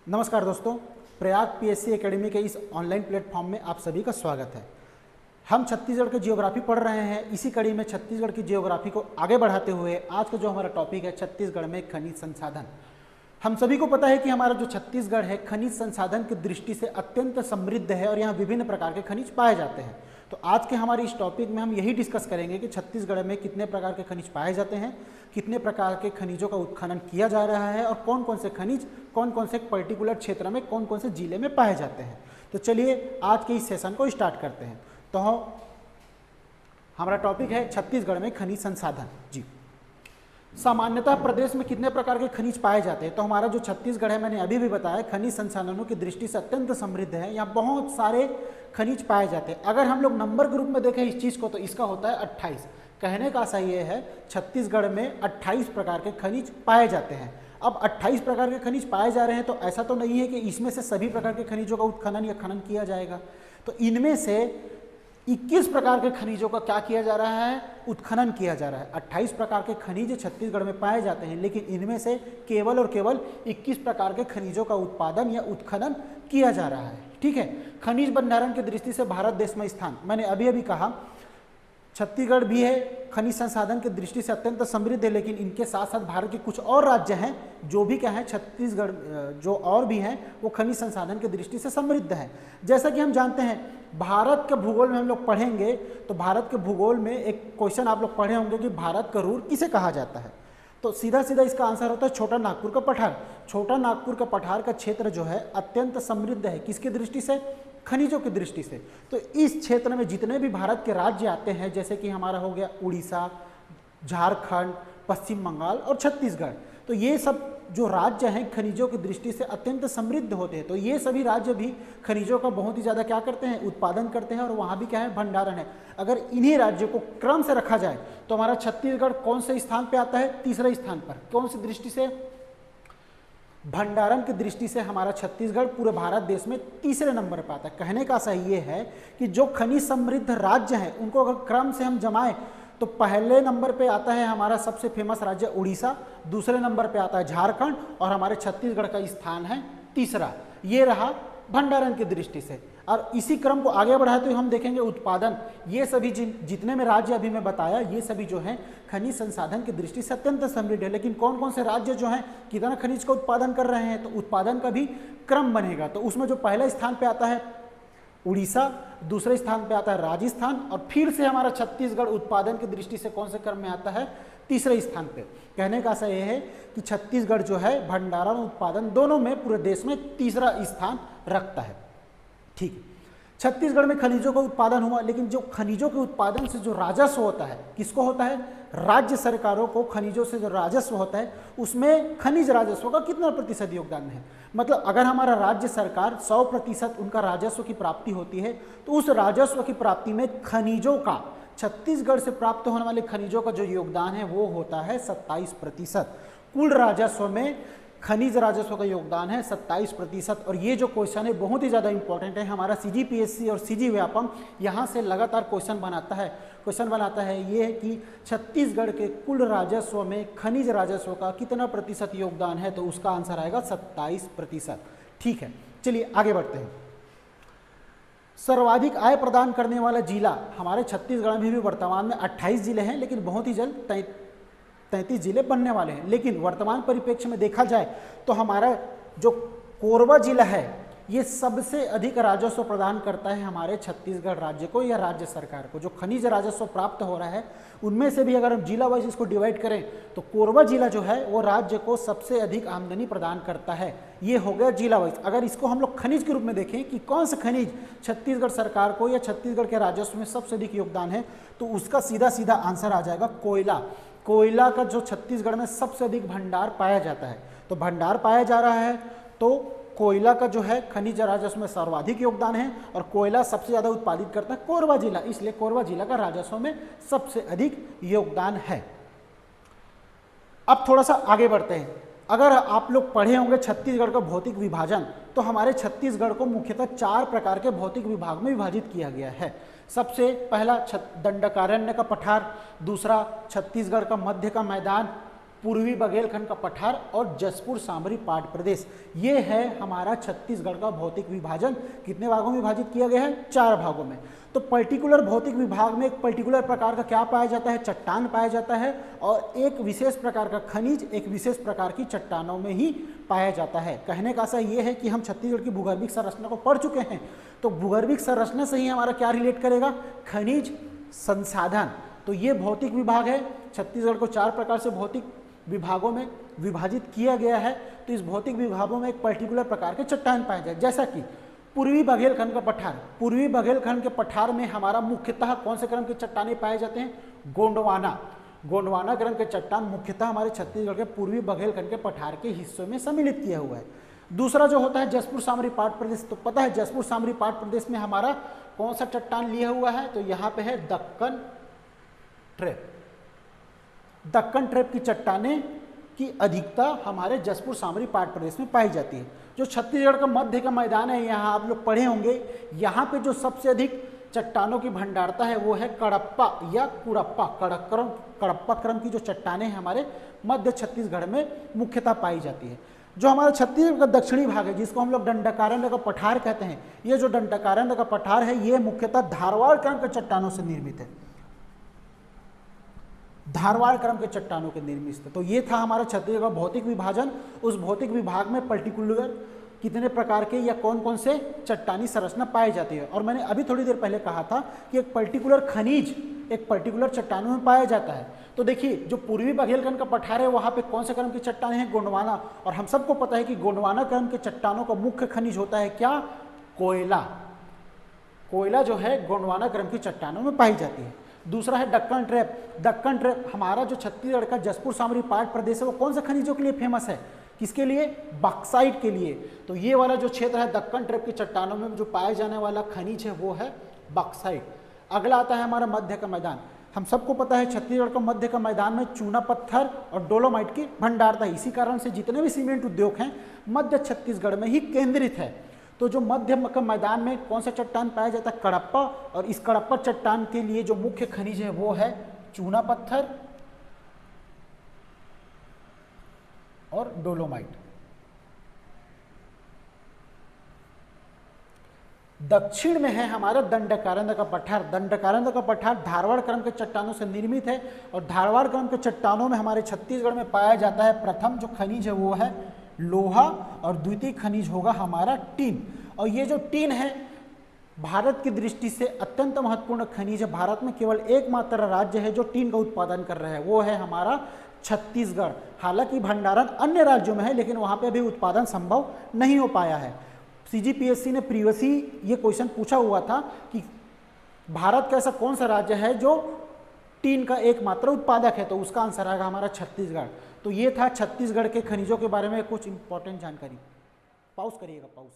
नमस्कार दोस्तों, Prayag PSC academy के इस ऑनलाइन प्लेटफॉर्म में आप सभी का स्वागत है। हम छत्तीसगढ़ की जियोग्राफी पढ़ रहे हैं। इसी कड़ी में छत्तीसगढ़ की जियोग्राफी को आगे बढ़ाते हुए आज का जो हमारा टॉपिक है छत्तीसगढ़ में खनिज संसाधन। हम सभी को पता है कि हमारा जो छत्तीसगढ़ है खनिज संसाधन की दृष्टि से अत्यंत समृद्ध है और यहाँ विभिन्न प्रकार के खनिज पाए जाते हैं। तो आज के हमारे इस टॉपिक में हम यही डिस्कस करेंगे कि छत्तीसगढ़ में कितने प्रकार के खनिज पाए जाते हैं, कितने प्रकार के खनिजों का उत्खनन किया जा रहा है और कौन कौन से खनिज कौन कौन से पर्टिकुलर क्षेत्र में कौन कौन से जिले में पाए जाते हैं। तो चलिए आज के इस सेशन को स्टार्ट करते हैं। तो हमारा टॉपिक है छत्तीसगढ़ में खनिज संसाधन। जी, सामान्यतः प्रदेश में कितने प्रकार के खनिज पाए जाते हैं? तो हमारा जो छत्तीसगढ़ है, मैंने अभी भी बताया, खनिज संसाधनों की दृष्टि से अत्यंत समृद्ध है। यहाँ बहुत सारे खनिज पाए जाते हैं। अगर हम लोग नंबर के रूप में देखें इस चीज़ को तो इसका होता है 28। कहने का आशा ये है छत्तीसगढ़ में 28 प्रकार के खनिज पाए जाते हैं। अब 28 प्रकार के खनिज पाए जा रहे हैं तो ऐसा तो नहीं है कि इसमें से सभी प्रकार के खनिजों का उत्खनन या खनन किया जाएगा। तो इनमें से 21 प्रकार के खनिजों का क्या किया जा रहा है? उत्खनन किया जा रहा है। 28 प्रकार के खनिज छत्तीसगढ़ में पाए जाते हैं, लेकिन इनमें से केवल और केवल 21 प्रकार के खनिजों का उत्पादन या उत्खनन किया जा रहा है। ठीक है। खनिज भंडारण की दृष्टि से भारत देश में स्थान, मैंने अभी अभी कहा छत्तीसगढ़ भी है खनिज संसाधन की दृष्टि से अत्यंत समृद्ध है, लेकिन इनके साथ साथ भारत के कुछ और राज्य हैं जो भी क्या है, छत्तीसगढ़ जो और भी हैं वो खनिज संसाधन की दृष्टि से समृद्ध हैं। जैसा कि हम जानते हैं भारत के भूगोल में हम लोग पढ़ेंगे तो भारत के भूगोल में एक क्वेश्चन आप लोग पढ़े होंगे कि भारत का रूर किसे कहा जाता है? तो सीधा सीधा इसका आंसर होता है छोटा नागपुर का पठार। छोटा नागपुर का पठार का क्षेत्र जो है अत्यंत समृद्ध है। किसकी दृष्टि से? खनिजों की दृष्टि से। तो इस क्षेत्र में जितने भी भारत के राज्य आते हैं, जैसे कि हमारा हो गया उड़ीसा, झारखंड, पश्चिम बंगाल और छत्तीसगढ़, तो ये सब जो राज्य हैं खनिजों की दृष्टि से अत्यंत समृद्ध होते हैं। तो ये सभी राज्य भी खनिजों का बहुत ही ज़्यादा क्या करते हैं? उत्पादन करते हैं और वहाँ भी क्या है? भंडारण है। अगर इन्हीं राज्यों को क्रम से रखा जाए तो हमारा छत्तीसगढ़ कौन से स्थान पे आता है? तीसरे स्थान पर। कौन सी दृष्टि से? भंडारण की दृष्टि से हमारा छत्तीसगढ़ पूरे भारत देश में तीसरे नंबर पर आता है। कहने का सही ये है कि जो खनिज समृद्ध राज्य हैं उनको अगर क्रम से हम जमाएं तो पहले नंबर पे आता है हमारा सबसे फेमस राज्य उड़ीसा, दूसरे नंबर पे आता है झारखंड और हमारे छत्तीसगढ़ का स्थान है तीसरा। ये रहा भंडारण की दृष्टि से। और इसी क्रम को आगे बढ़ाते हुए हम देखेंगे उत्पादन। ये सभी जितने में राज्य अभी मैं बताया ये सभी जो हैं खनिज संसाधन की दृष्टि से अत्यंत समृद्ध है। लेकिन कौन कौन से राज्य जो हैं कितना खनिज का उत्पादन कर रहे हैं, तो उत्पादन का भी क्रम बनेगा। तो उसमें जो पहला स्थान पे आता है उड़ीसा, दूसरे स्थान पे आता है राजस्थान और फिर से हमारा छत्तीसगढ़ उत्पादन की दृष्टि से कौन से क्रम में आता है? तीसरे स्थान पे। कहने का आशा यह है कि छत्तीसगढ़ जो है भंडारण उत्पादन दोनों में पूरे देश में तीसरा स्थान रखता है। ठीक, छत्तीसगढ़ में खनिजों का उत्पादन हुआ, लेकिन जो खनिजों के उत्पादन से जो राजस्व होता है किसको होता है? राज्य सरकारों को खनिजों से जो राजस्व होता है उसमें खनिज राजस्व का कितना प्रतिशत योगदान है? मतलब अगर हमारा राज्य सरकार 100% उनका राजस्व की प्राप्ति होती है तो उस राजस्व की प्राप्ति में खनिजों का, छत्तीसगढ़ से प्राप्त होने वाले खनिजों का जो योगदान है वो होता है 27%। कुल राजस्व में खनिज राजस्व का योगदान है 27%। और ये जो क्वेश्चन है बहुत ही ज़्यादा इंपॉर्टेंट है। हमारा CGPSC और CG व्यापम यहाँ से लगातार क्वेश्चन बनाता है ये है कि छत्तीसगढ़ के कुल राजस्व में खनिज राजस्व का कितना प्रतिशत योगदान है? तो उसका आंसर आएगा 27%। ठीक है, चलिए आगे बढ़ते हैं। सर्वाधिक आय प्रदान करने वाला जिला हमारे छत्तीसगढ़ में भी वर्तमान में 28 जिले हैं, लेकिन बहुत ही जल्द 33 जिले बनने वाले हैं। लेकिन वर्तमान परिप्रेक्ष्य में देखा जाए तो हमारा जो कोरबा जिला है ये सबसे अधिक राजस्व प्रदान करता है हमारे छत्तीसगढ़ राज्य को या राज्य सरकार को। जो खनिज राजस्व प्राप्त हो रहा है उनमें से भी अगर हम जिला वाइज इसको डिवाइड करें तो कोरबा जिला जो है वो राज्य को सबसे अधिक आमदनी प्रदान करता है। ये हो गया जिला वाइज। अगर इसको हम लोग खनिज के रूप में देखें कि कौन सा खनिज छत्तीसगढ़ सरकार को या छत्तीसगढ़ के राजस्व में सबसे अधिक योगदान है, तो उसका सीधा सीधा आंसर आ जाएगा कोयला। कोयला का जो छत्तीसगढ़ में सबसे अधिक भंडार पाया जाता है, तो भंडार पाया जा रहा है तो कोयला का जो है खनिज राजस्व में सर्वाधिक योगदान है और कोयला सबसे ज़्यादा उत्पादित करता है कोरबा जिला, इसलिए कोरबा जिला का राजस्व में सबसे अधिक योगदान है। अब थोड़ा सा आगे बढ़ते हैं। अगर आप लोग पढ़े होंगे छत्तीसगढ़ का भौतिक विभाजन, तो हमारे छत्तीसगढ़ को मुख्यतः 4 प्रकार के भौतिक विभाग में विभाजित किया गया है। सबसे पहला दंडकारण्य का पठार, दूसरा छत्तीसगढ़ का मध्य का मैदान, पूर्वी बघेलखंड का पठार और जसपुर सामरी पाट प्रदेश। ये है हमारा छत्तीसगढ़ का भौतिक विभाजन। कितने भागों में विभाजित किया गया है? 4 भागों में। तो पर्टिकुलर भौतिक विभाग में एक पर्टिकुलर प्रकार का क्या पाया जाता है? चट्टान पाया जाता है, और एक विशेष प्रकार का खनिज एक विशेष प्रकार की चट्टानों में ही पाया जाता है। कहने का आशय ये है कि हम छत्तीसगढ़ की भूगर्भिक संरचना को पढ़ चुके हैं, तो भूगर्भिक संरचना से ही हमारा क्या रिलेट करेगा? खनिज संसाधन। तो ये भौतिक विभाग है। छत्तीसगढ़ को 4 प्रकार से भौतिक विभागों में विभाजित किया गया है। तो इस भौतिक विभागों में एक पर्टिकुलर प्रकार के चट्टान पाए जाए, जैसा कि पूर्वी बघेलखंड का पठार। पूर्वी बघेलखंड के पठार में हमारा मुख्यतः कौन से क्रम के चट्टाने पाए जाते हैं? गोंडवाना। गोंडवाना क्रम के चट्टान मुख्यतः हमारे छत्तीसगढ़ के पूर्वी बघेलखंड के पठार के हिस्सों में सम्मिलित किया हुआ है। दूसरा जो होता है जसपुर सामरी पाट प्रदेश। तो पता है जसपुर सामरी पाट प्रदेश में हमारा कौन सा चट्टान लिया हुआ है? तो यहाँ पे है दक्कन ट्रैप। दक्कन ट्रैप की चट्टानें की अधिकता हमारे जसपुर सामरी पाट प्रदेश में पाई जाती है। जो छत्तीसगढ़ का मध्य का मैदान है, यहाँ आप लोग पढ़े होंगे, यहाँ पे जो सबसे अधिक चट्टानों की भंडारता है वो है कड़प्पा या कुड़प्पा। कड़प्पा क्रम की जो चट्टानें हमारे मध्य छत्तीसगढ़ में मुख्यतः पाई जाती है। जो हमारा छत्तीसगढ़ का दक्षिणी भाग है, जिसको हम लोग दंडकारण्य का पठार कहते हैं, ये जो दंडकारण्य का पठार है ये मुख्यतः धारवाड़ क्रम के चट्टानों से निर्मित है। धारवाड़ क्रम के चट्टानों के निर्मित है। तो ये था हमारा छत्तीसगढ़ का भौतिक विभाजन। उस भौतिक विभाग में पर्टिकुलर कितने प्रकार के या कौन कौन से चट्टानी संरचना पाई जाती है। और मैंने अभी थोड़ी देर पहले कहा था कि एक पर्टिकुलर खनिज एक पर्टिकुलर चट्टानों में पाया जाता है। तो देखिए जो पूर्वी बघेलखंड का पठार है वहाँ पे कौन से क्रम की चट्टानें हैं? गोंडवाना। और हम सबको पता है कि गोंडवाना क्रम के चट्टानों का मुख्य खनिज होता है क्या? कोयला। कोयला जो है गोंडवाना क्रम की चट्टानों में पाई जाती है। दूसरा है दक्कन ट्रैप। दक्कन ट्रैप हमारा जो छत्तीसगढ़ का जसपुर सामरी पाट प्रदेश है वो कौन से खनिजों के लिए फेमस है? किसके लिए? बॉक्साइट के लिए। तो ये वाला जो क्षेत्र है दक्कन ट्रैप की चट्टानों में जो पाया जाने वाला खनिज है वो है बॉक्साइट। अगला आता है हमारा मध्य का मैदान। हम सबको पता है छत्तीसगढ़ का मध्य का मैदान में चूना पत्थर और डोलोमाइट की भंडारता है। इसी कारण से जितने भी सीमेंट उद्योग हैं मध्य छत्तीसगढ़ में ही केंद्रित है। तो जो मध्य का मैदान में कौन सा चट्टान पाया जाता है? कड़प्पा। और इस कड़प्पा चट्टान के लिए जो मुख्य खनिज है वो है चूना पत्थर और डोलोमाइट। दक्षिण में है हमारा दंडकारण्य का पठार। दंडकारण्य का पठार धारवाड़ क्रम के चट्टानों से निर्मित है। और धारवाड़ क्रम के चट्टानों में हमारे छत्तीसगढ़ में पाया जाता है प्रथम जो खनिज है वो है लोहा, और द्वितीय खनिज होगा हमारा टीन। और ये जो टीन है भारत की दृष्टि से अत्यंत महत्वपूर्ण खनिज है। भारत में केवल एकमात्र राज्य है जो टीन का उत्पादन कर रहा है, वो है हमारा छत्तीसगढ़। हालांकि भंडारण अन्य राज्यों में है लेकिन वहां पे अभी उत्पादन संभव नहीं हो पाया है। सीजीपीएससी ने प्रीवियसली ये क्वेश्चन पूछा हुआ था कि भारत का ऐसा कौन सा राज्य है जो टीन का एकमात्र उत्पादक है, तो उसका आंसर आएगा हमारा छत्तीसगढ़। तो ये था छत्तीसगढ़ के खनिजों के बारे में कुछ इंपॉर्टेंट जानकारी। पॉज करिएगा, पॉज।